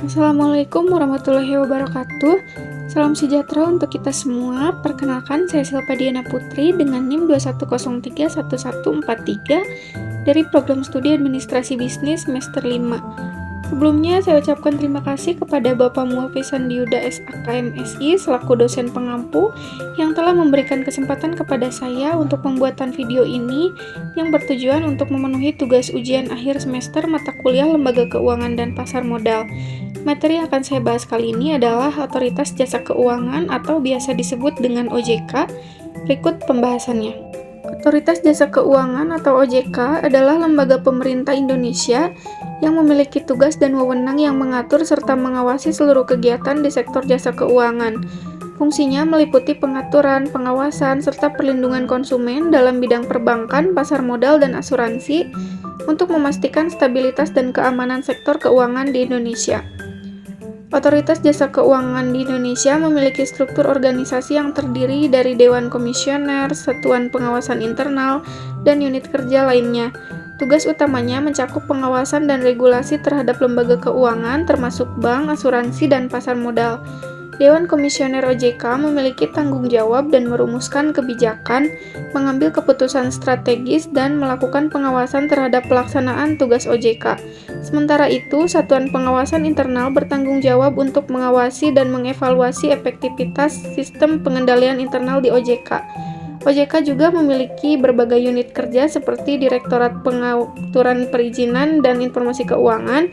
Assalamualaikum warahmatullahi wabarakatuh. Salam sejahtera untuk kita semua. Perkenalkan, saya Silpa Diana Putri dengan NIM 21031143 dari Program Studi Administrasi Bisnis semester 5. Sebelumnya, saya ucapkan terima kasih kepada Bapak Muhafiz Sandiuda SAKMSI selaku dosen pengampu yang telah memberikan kesempatan kepada saya untuk pembuatan video ini yang bertujuan untuk memenuhi tugas ujian akhir semester mata kuliah Lembaga Keuangan dan Pasar Modal. Materi yang akan saya bahas kali ini adalah Otoritas Jasa Keuangan atau biasa disebut dengan OJK. Berikut pembahasannya. Otoritas Jasa Keuangan atau OJK adalah lembaga pemerintah Indonesia yang memiliki tugas dan wewenang yang mengatur serta mengawasi seluruh kegiatan di sektor jasa keuangan. Fungsinya meliputi pengaturan, pengawasan, serta perlindungan konsumen dalam bidang perbankan, pasar modal, dan asuransi untuk memastikan stabilitas dan keamanan sektor keuangan di Indonesia. Otoritas Jasa Keuangan di Indonesia memiliki struktur organisasi yang terdiri dari Dewan Komisioner, Satuan Pengawasan Internal, dan unit kerja lainnya. Tugas utamanya mencakup pengawasan dan regulasi terhadap lembaga keuangan termasuk bank, asuransi, dan pasar modal. Dewan Komisioner OJK memiliki tanggung jawab dan merumuskan kebijakan, mengambil keputusan strategis, dan melakukan pengawasan terhadap pelaksanaan tugas OJK. Sementara itu, Satuan Pengawasan Internal bertanggung jawab untuk mengawasi dan mengevaluasi efektivitas sistem pengendalian internal di OJK. OJK juga memiliki berbagai unit kerja seperti Direktorat Pengaturan Perizinan dan Informasi Keuangan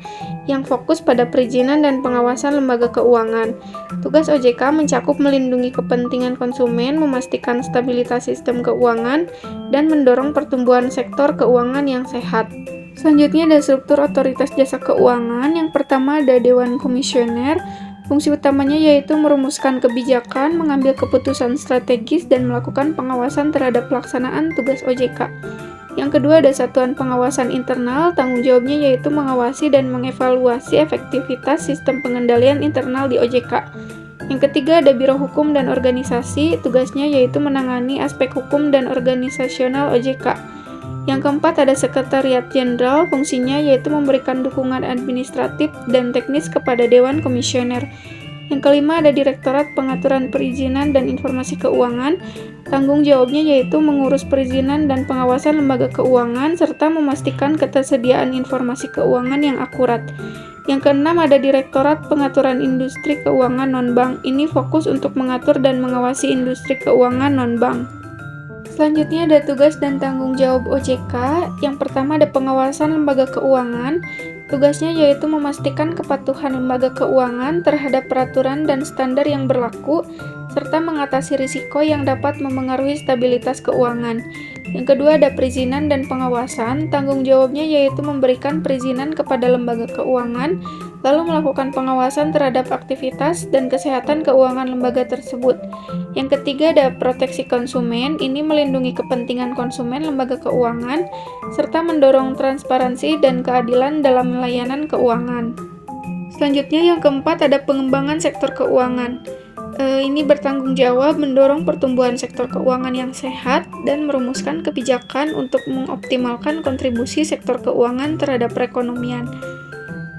yang fokus pada perizinan dan pengawasan lembaga keuangan. Tugas OJK mencakup melindungi kepentingan konsumen, memastikan stabilitas sistem keuangan, dan mendorong pertumbuhan sektor keuangan yang sehat. Selanjutnya ada struktur Otoritas Jasa Keuangan. Yang pertama ada Dewan Komisioner. Fungsi utamanya yaitu merumuskan kebijakan, mengambil keputusan strategis, dan melakukan pengawasan terhadap pelaksanaan tugas OJK. Yang kedua ada Satuan Pengawasan Internal, tanggung jawabnya yaitu mengawasi dan mengevaluasi efektivitas sistem pengendalian internal di OJK. Yang ketiga ada Biro Hukum dan Organisasi, tugasnya yaitu menangani aspek hukum dan organisasional OJK. Yang keempat ada Sekretariat Jenderal, fungsinya yaitu memberikan dukungan administratif dan teknis kepada Dewan Komisioner. Yang kelima ada Direktorat Pengaturan Perizinan dan Informasi Keuangan, tanggung jawabnya yaitu mengurus perizinan dan pengawasan lembaga keuangan serta memastikan ketersediaan informasi keuangan yang akurat. Yang keenam ada Direktorat Pengaturan Industri Keuangan Non-Bank, ini fokus untuk mengatur dan mengawasi industri keuangan non-bank. Selanjutnya ada tugas dan tanggung jawab OJK. Yang pertama ada pengawasan lembaga keuangan. Tugasnya yaitu memastikan kepatuhan lembaga keuangan terhadap peraturan dan standar yang berlaku, serta mengatasi risiko yang dapat memengaruhi stabilitas keuangan. Yang kedua ada perizinan dan pengawasan. Tanggung jawabnya yaitu memberikan perizinan kepada lembaga keuangan, lalu melakukan pengawasan terhadap aktivitas dan kesehatan keuangan lembaga tersebut. Yang ketiga ada proteksi konsumen, ini melindungi kepentingan konsumen lembaga keuangan, serta mendorong transparansi dan keadilan dalam layanan keuangan. Selanjutnya yang keempat ada pengembangan sektor keuangan. Ini bertanggung jawab mendorong pertumbuhan sektor keuangan yang sehat dan merumuskan kebijakan untuk mengoptimalkan kontribusi sektor keuangan terhadap perekonomian.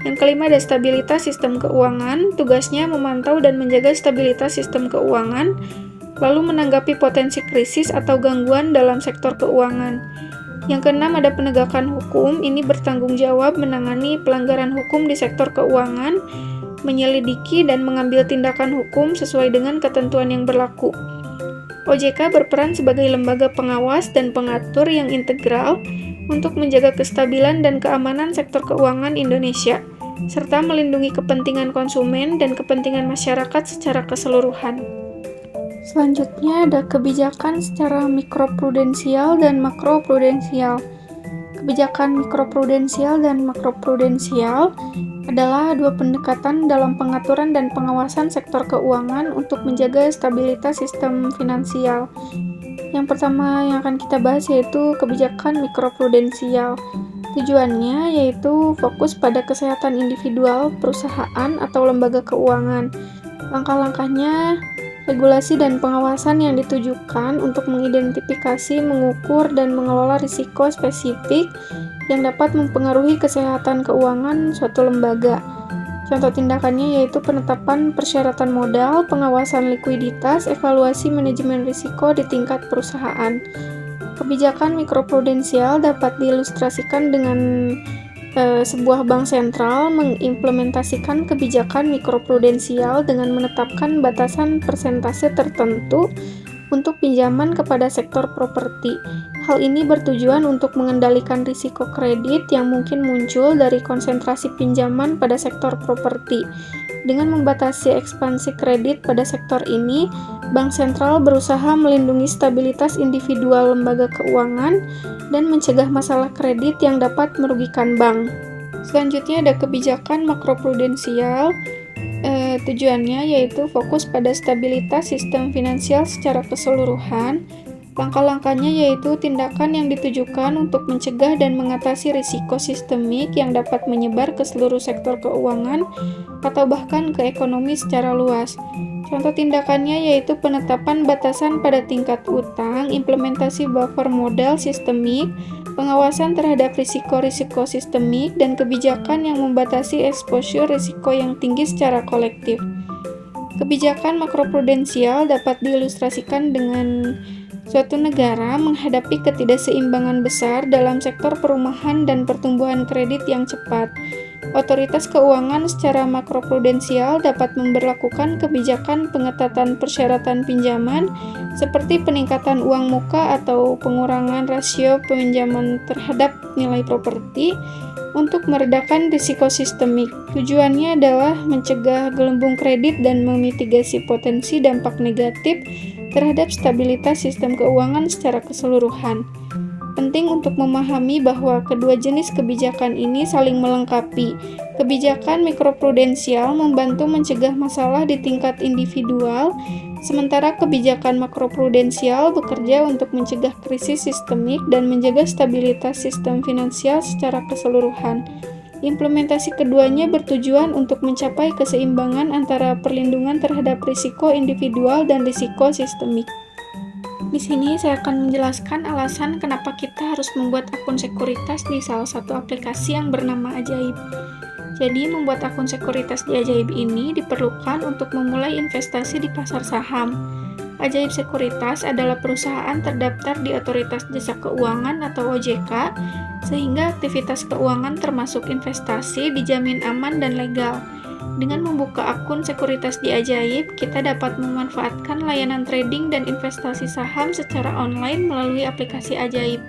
Yang kelima ada stabilitas sistem keuangan, tugasnya memantau dan menjaga stabilitas sistem keuangan, lalu menanggapi potensi krisis atau gangguan dalam sektor keuangan. Yang keenam ada penegakan hukum, ini bertanggung jawab menangani pelanggaran hukum di sektor keuangan, menyelidiki dan mengambil tindakan hukum sesuai dengan ketentuan yang berlaku. OJK berperan sebagai lembaga pengawas dan pengatur yang integral untuk menjaga kestabilan dan keamanan sektor keuangan Indonesia, serta melindungi kepentingan konsumen dan kepentingan masyarakat secara keseluruhan. Selanjutnya ada kebijakan secara mikroprudensial dan makroprudensial. Kebijakan mikroprudensial dan makroprudensial adalah dua pendekatan dalam pengaturan dan pengawasan sektor keuangan untuk menjaga stabilitas sistem finansial. Yang pertama yang akan kita bahas yaitu kebijakan mikroprudensial. Tujuannya yaitu fokus pada kesehatan individual, perusahaan, atau lembaga keuangan. Langkah-langkahnya regulasi dan pengawasan yang ditujukan untuk mengidentifikasi, mengukur, dan mengelola risiko spesifik yang dapat mempengaruhi kesehatan keuangan suatu lembaga. Contoh tindakannya yaitu penetapan persyaratan modal, pengawasan likuiditas, evaluasi manajemen risiko di tingkat perusahaan. Kebijakan mikroprudensial dapat diilustrasikan dengan sebuah bank sentral mengimplementasikan kebijakan mikroprudensial dengan menetapkan batasan persentase tertentu untuk pinjaman kepada sektor properti. Hal ini bertujuan untuk mengendalikan risiko kredit yang mungkin muncul dari konsentrasi pinjaman pada sektor properti. Dengan membatasi ekspansi kredit pada sektor ini, Bank Sentral berusaha melindungi stabilitas individual lembaga keuangan dan mencegah masalah kredit yang dapat merugikan bank. Selanjutnya ada kebijakan makroprudensial. Tujuannya yaitu fokus pada stabilitas sistem finansial secara keseluruhan. Langkah-langkahnya yaitu tindakan yang ditujukan untuk mencegah dan mengatasi risiko sistemik yang dapat menyebar ke seluruh sektor keuangan atau bahkan ke ekonomi secara luas. Contoh tindakannya yaitu penetapan batasan pada tingkat utang, implementasi buffer modal sistemik, pengawasan terhadap risiko-risiko sistemik, dan kebijakan yang membatasi exposure risiko yang tinggi secara kolektif. Kebijakan makroprudensial dapat diilustrasikan dengan suatu negara menghadapi ketidakseimbangan besar dalam sektor perumahan dan pertumbuhan kredit yang cepat. Otoritas keuangan secara makroprudensial dapat memberlakukan kebijakan pengetatan persyaratan pinjaman seperti peningkatan uang muka atau pengurangan rasio pinjaman terhadap nilai properti untuk meredakan risiko sistemik. Tujuannya adalah mencegah gelembung kredit dan memitigasi potensi dampak negatif terhadap stabilitas sistem keuangan secara keseluruhan. Penting untuk memahami bahwa kedua jenis kebijakan ini saling melengkapi. Kebijakan mikroprudensial membantu mencegah masalah di tingkat individual, sementara kebijakan makroprudensial bekerja untuk mencegah krisis sistemik dan menjaga stabilitas sistem finansial secara keseluruhan. Implementasi keduanya bertujuan untuk mencapai keseimbangan antara perlindungan terhadap risiko individual dan risiko sistemik. Di sini saya akan menjelaskan alasan kenapa kita harus membuat akun sekuritas di salah satu aplikasi yang bernama Ajaib. Jadi, membuat akun sekuritas di Ajaib ini diperlukan untuk memulai investasi di pasar saham. Ajaib Sekuritas adalah perusahaan terdaftar di Otoritas Jasa Keuangan atau OJK, sehingga aktivitas keuangan termasuk investasi dijamin aman dan legal. Dengan membuka akun sekuritas di Ajaib, kita dapat memanfaatkan layanan trading dan investasi saham secara online melalui aplikasi Ajaib.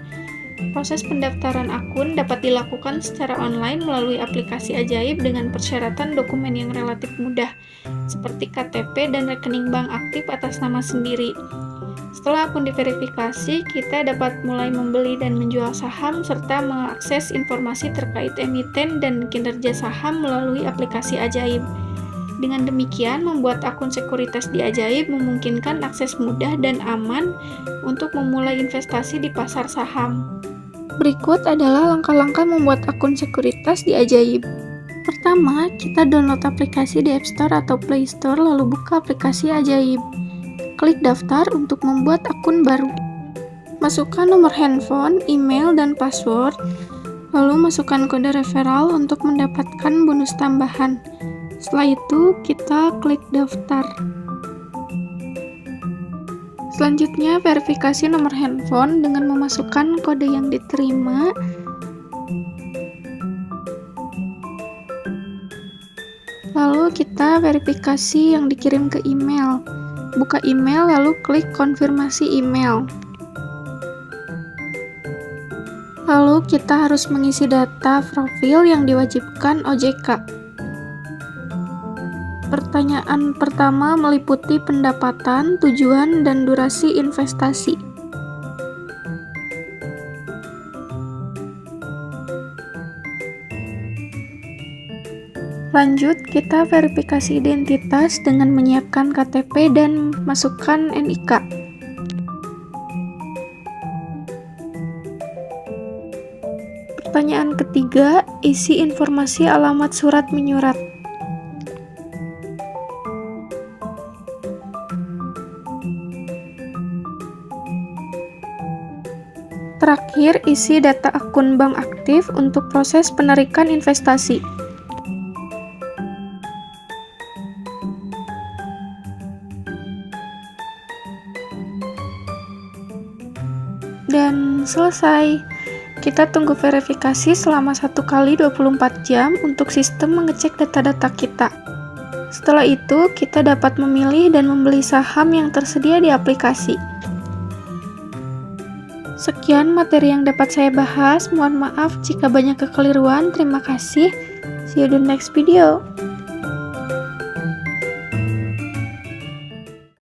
Proses pendaftaran akun dapat dilakukan secara online melalui aplikasi Ajaib dengan persyaratan dokumen yang relatif mudah, seperti KTP dan rekening bank aktif atas nama sendiri. Setelah akun diverifikasi, kita dapat mulai membeli dan menjual saham serta mengakses informasi terkait emiten dan kinerja saham melalui aplikasi Ajaib. Dengan demikian, membuat akun sekuritas di Ajaib memungkinkan akses mudah dan aman untuk memulai investasi di pasar saham. Berikut adalah langkah-langkah membuat akun sekuritas di Ajaib. Pertama, kita download aplikasi di App Store atau Play Store lalu buka aplikasi Ajaib. Klik daftar untuk membuat akun baru. Masukkan nomor handphone, email, dan password, lalu masukkan kode referral untuk mendapatkan bonus tambahan. Setelah itu, kita klik daftar. Selanjutnya, verifikasi nomor handphone dengan memasukkan kode yang diterima. Lalu kita verifikasi yang dikirim ke email. Buka email lalu klik konfirmasi email. Lalu kita harus mengisi data profil yang diwajibkan OJK. Pertanyaan pertama meliputi pendapatan, tujuan, dan durasi investasi. Lanjut, kita verifikasi identitas dengan menyiapkan KTP dan masukkan NIK. Pertanyaan ketiga, isi informasi alamat surat menyurat. Terakhir, isi data akun bank aktif untuk proses penarikan investasi. dan selesai. Kita tunggu verifikasi selama 1 kali 24 jam untuk sistem mengecek data-data kita. Setelah itu, kita dapat memilih dan membeli saham yang tersedia di aplikasi. Sekian materi yang dapat saya bahas. Mohon maaf jika banyak kekeliruan. Terima kasih. See you the next video.